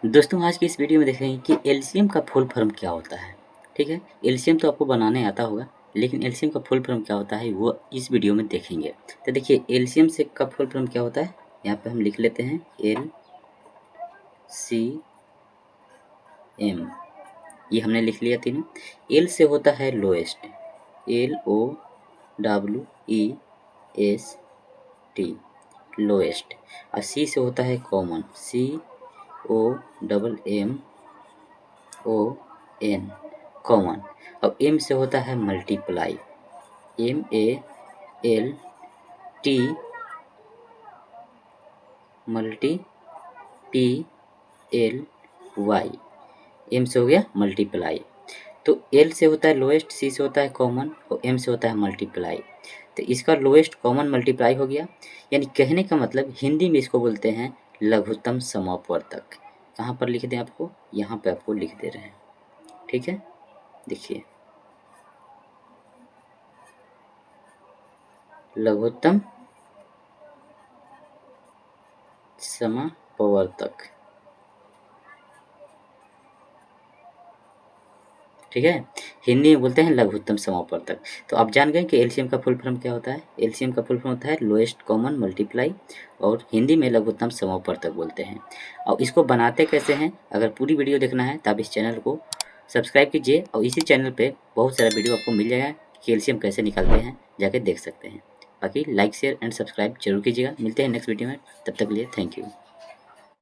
दोस्तों आज की इस वीडियो में देखेंगे कि एलसीएम का फुल फॉर्म क्या होता है। ठीक है, एलसीएम तो आपको बनाने आता होगा, लेकिन एलसीएम का फुल फॉर्म क्या होता है वो इस वीडियो में देखेंगे। तो देखिए एलसीएम से का फुल फॉर्म क्या होता है, यहाँ पे हम लिख लेते हैं एल सी एम। ये हमने लिख लिया तीनों। एल से होता है लोएस्ट, LOWEST, लोएस्ट। और सी से होता है कॉमन, COMMON, कॉमन। अब एम से होता है मल्टीप्लाई, MALT MULTIPLY, एम से हो गया मल्टीप्लाई। तो एल से होता है लोएस्ट, सी से होता है कॉमन और एम से होता है मल्टीप्लाई। तो इसका लोएस्ट कॉमन मल्टीप्लाई हो गया, यानी कहने का मतलब हिंदी में इसको बोलते हैं लघुत्तम समापवर्तक। कहाँ पर लिख दें आपको, यहाँ पे आपको लिख दे रहे हैं। ठीक है, देखिए लघुत्तम समापवर्तक। ठीक है, हिंदी में बोलते हैं लघुत्तम समापवर्तक। तो आप जान गए कि एलसीएम का फुल फॉर्म क्या होता है। एलसीएम का फुल फॉर्म होता है लोएस्ट कॉमन मल्टीप्लाई, और हिंदी में लघुत्तम समापवर्तक बोलते हैं। और इसको बनाते कैसे हैं, अगर पूरी वीडियो देखना है तो आप इस चैनल को सब्सक्राइब कीजिए, और इसी चैनल पे बहुत सारा वीडियो आपको मिल जाएगा कि एलसीएम कैसे निकालते हैं, जाके देख सकते हैं। बाकी लाइक शेयर एंड सब्सक्राइब जरूर कीजिएगा। मिलते हैं नेक्स्ट वीडियो में, तब तक के लिए थैंक यू।